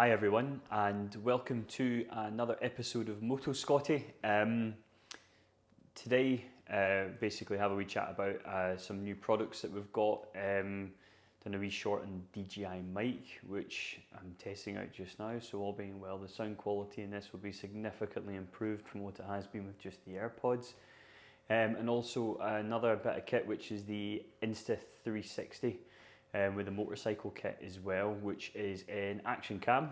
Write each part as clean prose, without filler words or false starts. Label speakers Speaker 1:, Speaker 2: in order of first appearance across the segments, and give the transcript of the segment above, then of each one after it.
Speaker 1: Hi everyone, and welcome to another episode of Moto Scotty. Today, basically have a wee chat about some new products that we've got. Done a wee short on DJI mic, which I'm testing out just now, so all being well, the sound quality in this will be significantly improved from what it has been with just the AirPods. And also another bit of kit, which is the Insta360 with a motorcycle kit as well, which is an action cam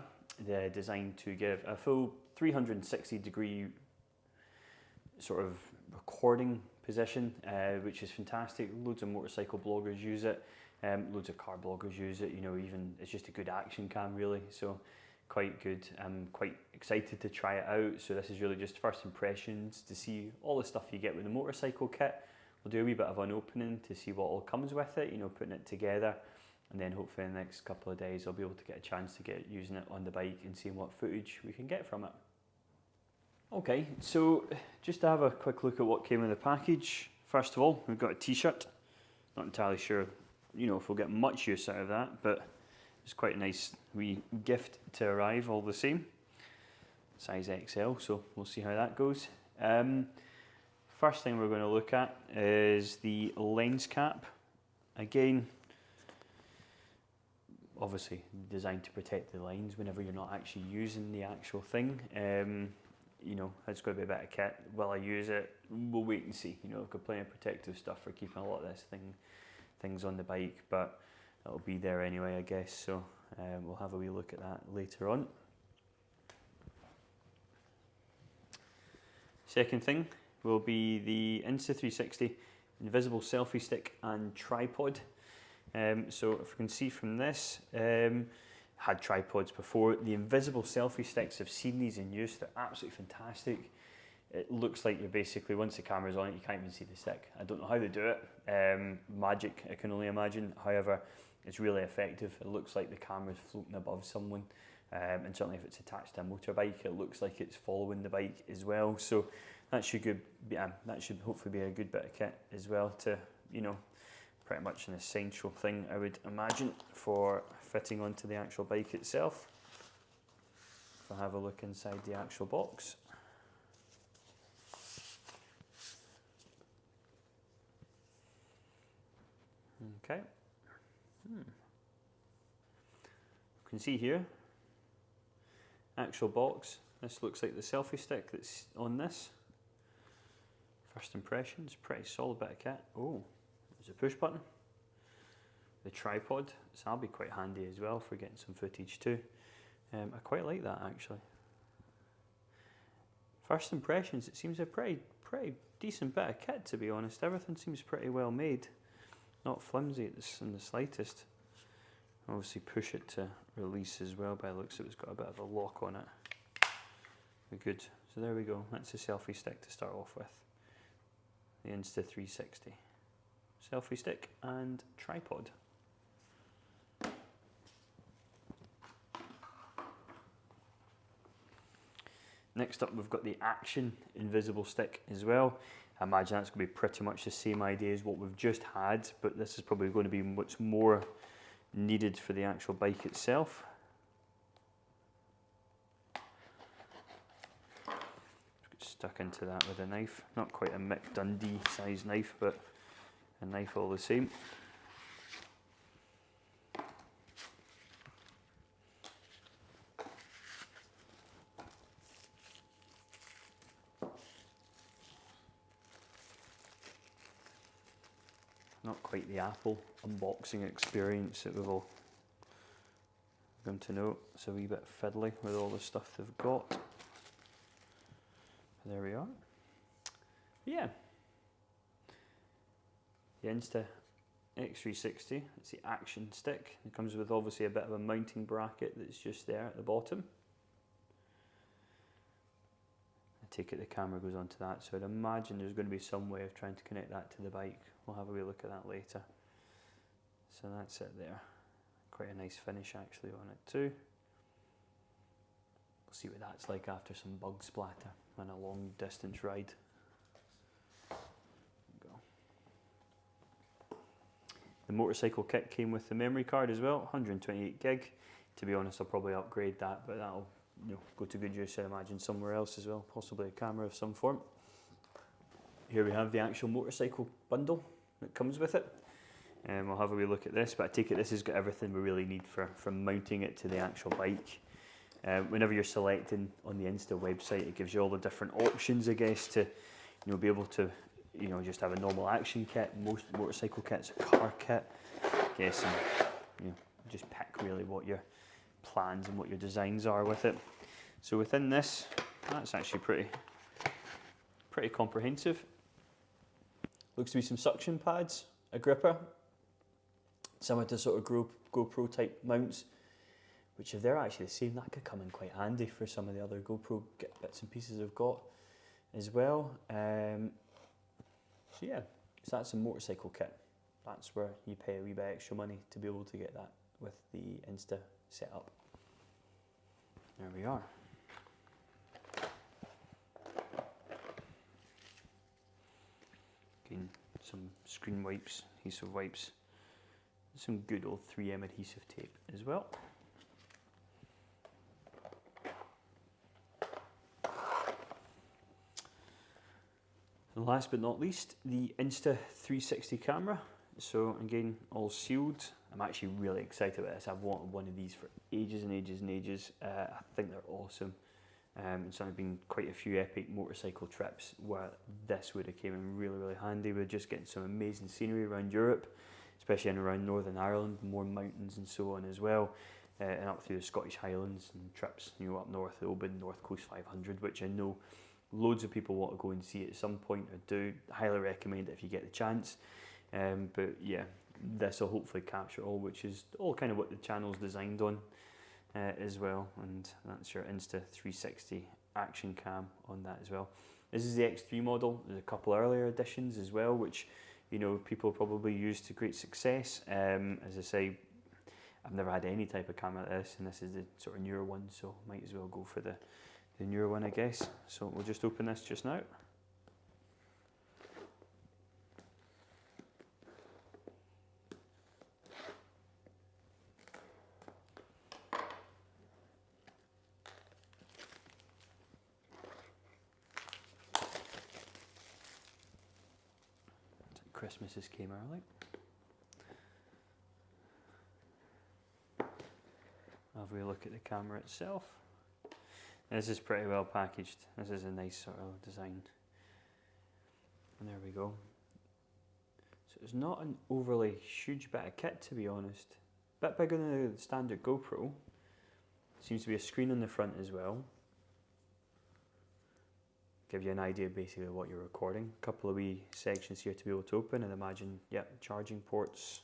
Speaker 1: designed to give a full 360-degree sort of recording position, which is fantastic. Loads of motorcycle bloggers use it, loads of car bloggers use it, you know, even it's just a good action cam really, so quite good. I'm quite excited to try it out. So this is really just first impressions to see all the stuff you get with the motorcycle kit. We'll do a wee bit of an opening to see what all comes with it, you know, putting it together, and then hopefully in the next couple of days I'll be able to get a chance to get using it on the bike and seeing what footage we can get from it. Okay, so just to have a quick look at what came in the package. First of all, we've got a t-shirt. Not entirely sure, you know, if we'll get much use out of that, but it's quite a nice wee gift to arrive all the same. Size XL, so we'll see how that goes. First thing we're going to look at is the lens cap. Again, obviously designed to protect the lens whenever you're not actually using the actual thing. You know, it's got to be a bit of kit. Will I use it? We'll wait and see. You know, I've got plenty of protective stuff for keeping a lot of this things on the bike, but it'll be there anyway, I guess. So we'll have a wee look at that later on. Second thing will be the Insta360 invisible selfie stick and tripod. So if you can see from this, had tripods before. The invisible selfie sticks, I've seen these in use, they're absolutely fantastic. It looks like you're basically, once the camera's on it, you can't even see the stick. I don't know how they do it. Magic, I can only imagine. However, it's really effective. It looks like the camera's floating above someone. And certainly if it's attached to a motorbike, it looks like it's following the bike as well. So that should hopefully be a good bit of kit as well to, you know, pretty much an essential thing, I would imagine, for fitting onto the actual bike itself. If I have a look inside the actual box. Okay. You can see here, actual box. This looks like the selfie stick that's on this. First impressions, pretty solid bit of kit. Oh, there's a push button. The tripod, so that'll be quite handy as well for getting some footage too. I quite like that actually. First impressions, it seems a pretty decent bit of kit, to be honest. Everything seems pretty well made. Not flimsy in the slightest. Obviously push it to release as well, by the looks of it. It's got a bit of a lock on it. We're good. So there we go. That's a selfie stick to start off with. The Insta360. Selfie stick and tripod. Next up, we've got the Action invisible stick as well. I imagine that's going to be pretty much the same idea as what we've just had, but this is probably going to be much more needed for the actual bike itself. Get stuck into that with a knife. Not quite a Mick Dundee size knife, but a knife all the same. Not quite the Apple unboxing experience that we've all come to know. It's a wee bit fiddly with all the stuff they've got. There we are. Yeah. The Insta X360, it's the Action stick. It comes with obviously a bit of a mounting bracket that's just there at the bottom. I take it the camera goes onto that, so I'd imagine there's going to be some way of trying to connect that to the bike. We'll have a wee look at that later. So that's it there. Quite a nice finish actually on it too. We'll see what that's like after some bug splatter on a long distance ride. The motorcycle kit came with the memory card as well, 128 gig, To be honest, I'll probably upgrade that, but that'll go to good use, I imagine, somewhere else as well, possibly a camera of some form. Here we have the actual motorcycle bundle that comes with it. We'll have a wee look at this, but I take it this has got everything we really need for mounting it to the actual bike. Whenever you're selecting on the Insta website, it gives you all the different options, I guess, to be able to just have a normal action kit. Most motorcycle kits, a car kit, I guess, and just pick really what your plans and what your designs are with it. So within this, that's actually pretty comprehensive. Looks to be some suction pads, a gripper, some of the sort of GoPro type mounts, which if they're actually the same, that could come in quite handy for some of the other GoPro bits and pieces I've got as well. So yeah, so that's a motorcycle kit. That's where you pay a wee bit extra money to be able to get that with the Insta setup. There we are. Again, some screen wipes, adhesive wipes, some good old 3M adhesive tape as well. And last but not least, the Insta360 camera. So again, all sealed. I'm actually really excited about this. I've wanted one of these for ages and ages and ages. I think they're awesome. And so I've been quite a few epic motorcycle trips where this would have came in really, really handy. We're just getting some amazing scenery around Europe, especially in around Northern Ireland, more mountains and so on as well, and up through the Scottish Highlands and trips, up north, the Oban North Coast 500, which I know loads of people want to go and see at some point, or do. Highly recommend it if you get the chance. But yeah, this will hopefully capture all, which is all kind of what the channel's designed on as well. And that's your Insta360 action cam on that as well. This is the X3 model. There's a couple earlier editions as well, which people probably use to great success. As I say, I've never had any type of camera like this, and this is the sort of newer one, so might as well go for the newer one, I guess. So we'll just open this just now. Christmases came early. Have we look at the camera itself? This is pretty well packaged. This is a nice sort of design. And there we go. So it's not an overly huge bit of kit, to be honest. A bit bigger than the standard GoPro. Seems to be a screen on the front as well. Give you an idea basically of what you're recording. A couple of wee sections here to be able to open, and imagine, charging ports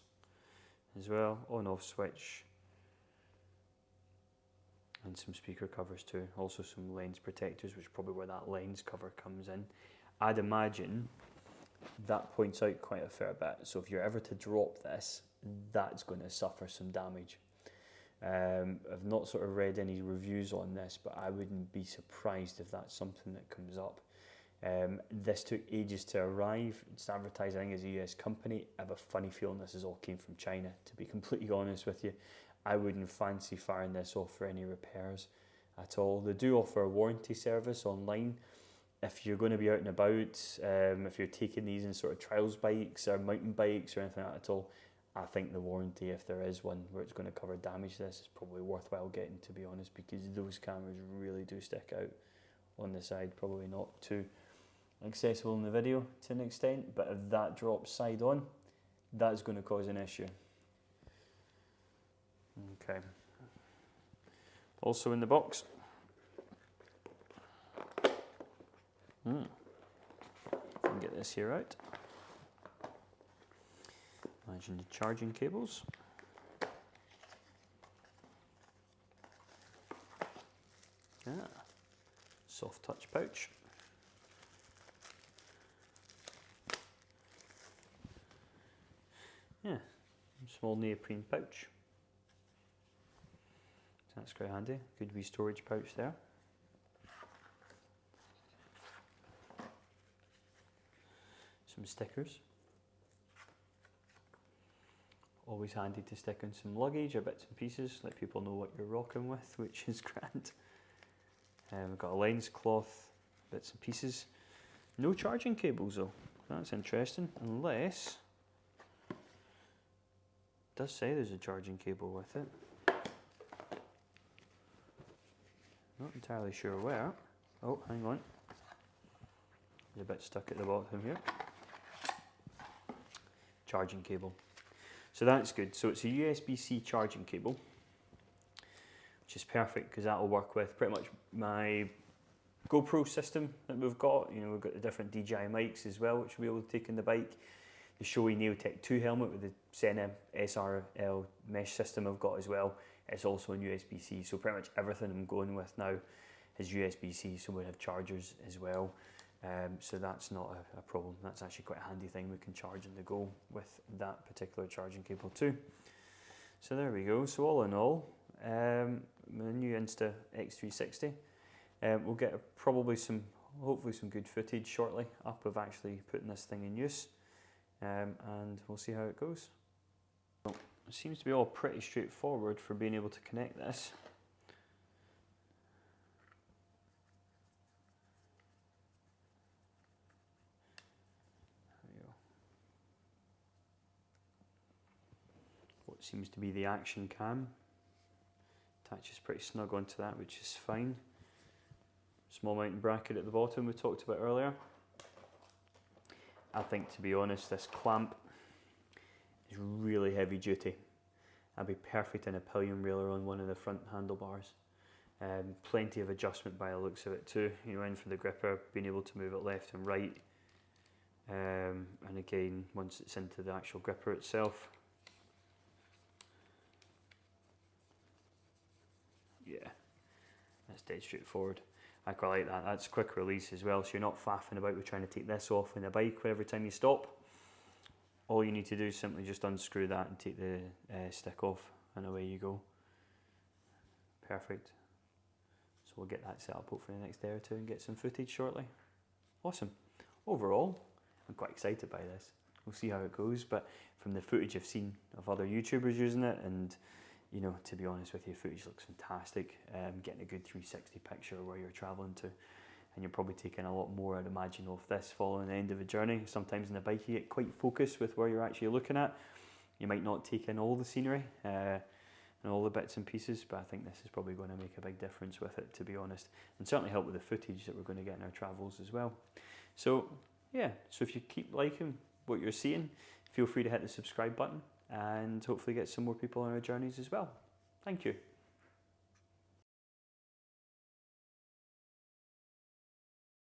Speaker 1: as well, on off switch, and some speaker covers too. Also some lens protectors, which is probably where that lens cover comes in. I'd imagine that points out quite a fair bit, so if you're ever to drop this, that's going to suffer some damage. I've not sort of read any reviews on this, but I wouldn't be surprised if that's something that comes up. This took ages to arrive. It's advertising as a US company. I have a funny feeling this all came from China, to be completely honest with you. I wouldn't fancy firing this off for any repairs at all. They do offer a warranty service online. If you're going to be out and about, if you're taking these in sort of trials bikes or mountain bikes or anything like that at all, I think the warranty, if there is one where it's going to cover damage to this, is probably worthwhile getting, to be honest, because those cameras really do stick out on the side. Probably not too accessible in the video to an extent, but if that drops side on, that's going to cause an issue. Okay. Also in the box, if I can get this here out. Imagine the charging cables. Soft touch pouch. Small neoprene pouch. So that's quite handy. Good wee storage pouch there. Some stickers. always handy to stick on some luggage or bits and pieces, let people know what you're rocking with, which is grand. We've got a lens cloth, bits and pieces. No charging cables though, that's interesting, unless, it does say there's a charging cable with it. Not entirely sure where. Oh, hang on. There's a bit stuck at the bottom here. Charging cable. So that's good. So it's a USB-C charging cable, which is perfect because that will work with pretty much my GoPro system that we've got. You know, we've got the different DJI mics as well, which we'll be able to take in the bike. The Shoei Neotech 2 helmet with the Sena SRL mesh system I've got as well. It's also on USB-C, so pretty much everything I'm going with now is USB-C, so we have chargers as well. So that's not a problem. That's actually quite a handy thing. We can charge on the go with that particular charging cable too. So there we go. So all in all, my new Insta X360. We'll get hopefully some good footage shortly up of actually putting this thing in use, and we'll see how it goes. Well, it seems to be all pretty straightforward for being able to connect this. There we go. What seems to be the action cam attaches pretty snug onto that, which is fine. Small mounting bracket at the bottom we talked about earlier. I think, to be honest, this clamp is really heavy duty. I'd be perfect in a pillion railer on one of the front handlebars. Plenty of adjustment by the looks of it too. You know, in for the gripper, being able to move it left and right. And again, once it's into the actual gripper itself. Yeah, that's dead straightforward. I quite like that. That's quick release as well, so you're not faffing about with trying to take this off on the bike every time you stop. All you need to do is simply just unscrew that and take the stick off, and away you go. Perfect. So we'll get that set up hopefully the next day or two and get some footage shortly. Awesome. Overall, I'm quite excited by this. We'll see how it goes, but from the footage I've seen of other YouTubers using it, and you know, to be honest with you, footage looks fantastic. Getting a good 360 picture where you're traveling to, and you're probably taking a lot more, I'd imagine, off this following the end of a journey. Sometimes in the bike you get quite focused with where you're actually looking at. You might not take in all the scenery and all the bits and pieces, but I think this is probably going to make a big difference with it, to be honest, and certainly help with the footage that we're going to get in our travels as well. So yeah, so if you keep liking what you're seeing, feel free to hit the subscribe button and hopefully get some more people on our journeys as well. Thank you.